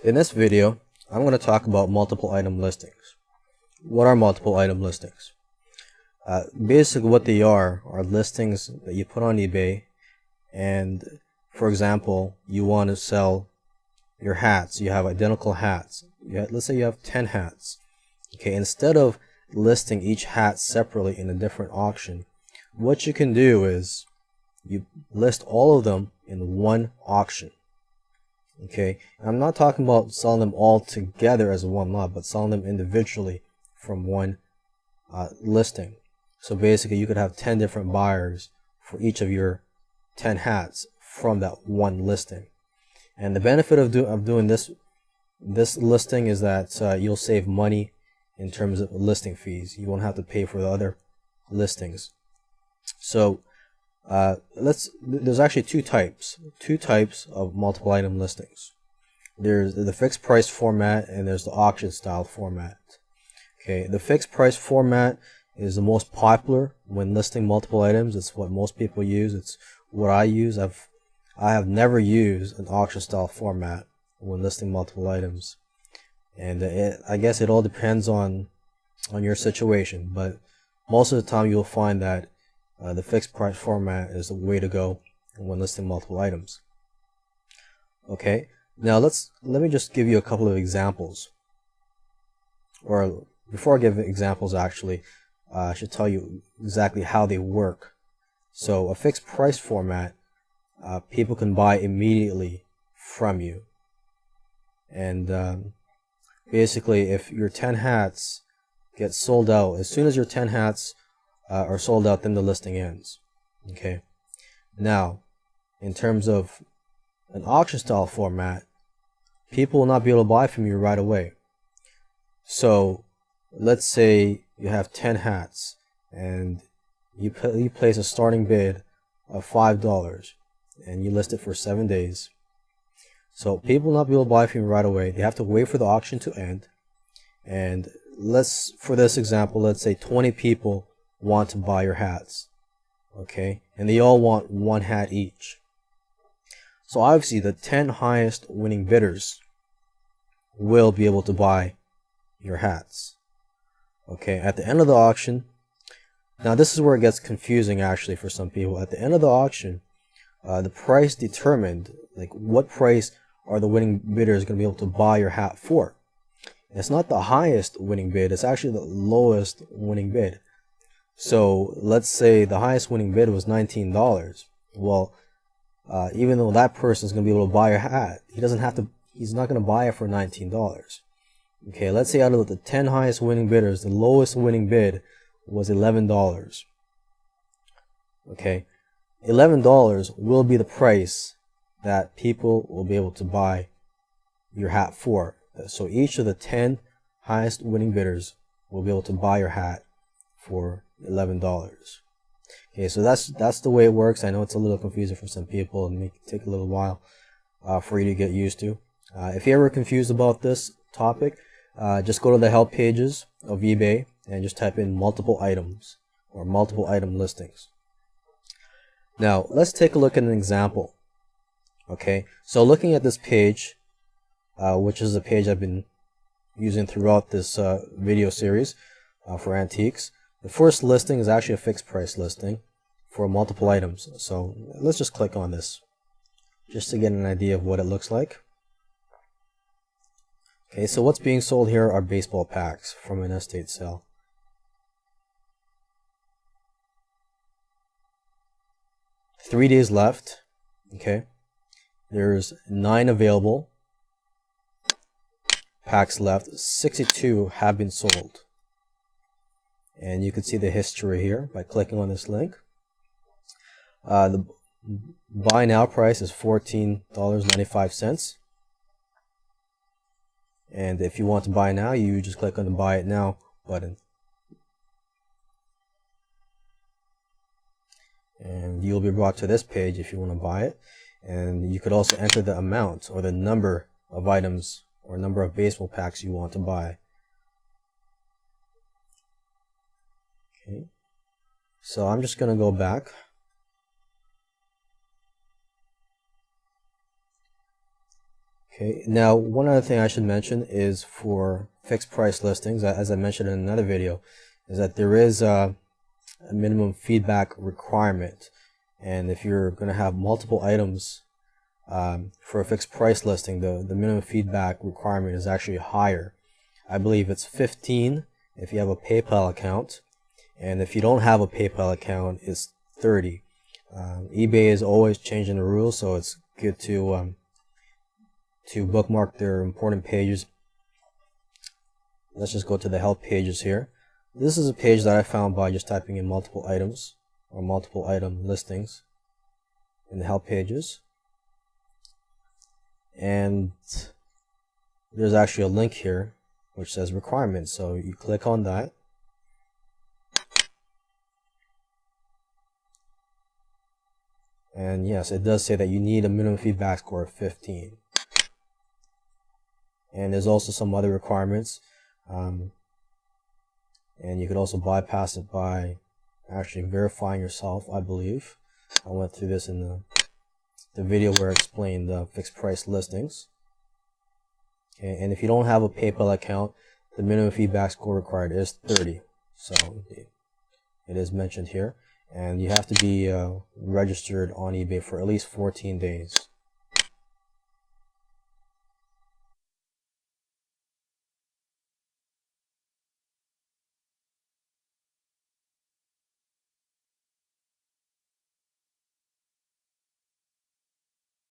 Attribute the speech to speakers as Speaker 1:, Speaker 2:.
Speaker 1: In this video, I'm going to talk about multiple item listings. What are multiple item listings? Basically what they are listings that you put on eBay, and for example, you want to sell your hats. You have identical hats. Let's say you have 10 hats. Okay, instead of listing each hat separately in a different auction, what you can do is you list all of them in one auction. Okay, I'm not talking about selling them all together as one lot, but selling them individually from one listing. So basically, you could have 10 different buyers for each of your 10 hats from that one listing. And the benefit of doing this listing is that you'll save money in terms of listing fees. You won't have to pay for the other listings. So there's actually two types of multiple item listings. There's the fixed price format and there's the auction style format. Okay, the fixed price format is the most popular when listing multiple items. It's what most people use. It's what I use. I have never used an auction style format when listing multiple items, and I guess it all depends on your situation, but most of the time you'll find that the fixed price format is the way to go when listing multiple items. Okay, now let me just give you a couple of examples. Or before I give examples, actually, I should tell you exactly how they work. So a fixed price format, people can buy immediately from you. And basically, if your 10 hats get sold out, as soon as your 10 hats are sold out, then the listing ends. Okay. Now, in terms of an auction style format, people will not be able to buy from you right away. So let's say you have 10 hats and you place a starting bid of $5 and you list it for 7 days. So people will not be able to buy from you right away. They have to wait for the auction to end. And for this example, let's say 20 people want to buy your hats. Okay, and they all want one hat each. So obviously the 10 highest winning bidders will be able to buy your hats. Okay, at the end of the auction, now this is where it gets confusing actually for some people. At the end of the auction, the price determined, like what price are the winning bidders going to be able to buy your hat for. It's not the highest winning bid, it's actually the lowest winning bid. So let's say the highest winning bid was $19. Well, even though that person is going to be able to buy your hat, he's not going to buy it for $19. Okay, let's say out of the 10 highest winning bidders, the lowest winning bid was $11. Okay, $11 will be the price that people will be able to buy your hat for. So each of the 10 highest winning bidders will be able to buy your hat for $11. Okay, so that's the way it works. I know it's a little confusing for some people and it may take a little while for you to get used to. If you're ever confused about this topic, just go to the help pages of eBay and just type in multiple items or multiple item listings. Now let's take a look at an example. Okay, so looking at this page, which is a page I've been using throughout this video series for antiques. The first listing is actually a fixed price listing for multiple items. So let's just click on this just to get an idea of what it looks like. Okay, so what's being sold here are baseball packs from an estate sale. Three days left. Okay, there's 9 available packs left. 62 have been sold. And you can see the history here by clicking on this link. The buy now price is $14.95. And if you want to buy now, you just click on the buy it now button. And you'll be brought to this page if you want to buy it. And you could also enter the amount or the number of items or number of baseball packs you want to buy. Okay, so I'm just going to go back. Okay, now one other thing I should mention is for fixed price listings, as I mentioned in another video, is that there is a minimum feedback requirement. And if you're going to have multiple items for a fixed price listing, the minimum feedback requirement is actually higher. I believe it's 15 if you have a PayPal account, and if you don't have a PayPal account, it's 30. eBay is always changing the rules, so it's good to bookmark their important pages. Let's just go to the help pages here. This is a page that I found by just typing in multiple items or multiple item listings in the help pages. And there's actually a link here which says requirements. So you click on that. And yes, it does say that you need a minimum feedback score of 15. And there's also some other requirements. And you could also bypass it by actually verifying yourself, I believe. I went through this in the video where I explained the fixed price listings. Okay, and if you don't have a PayPal account, the minimum feedback score required is 30. So it is mentioned here. And you have to be registered on eBay for at least 14 days.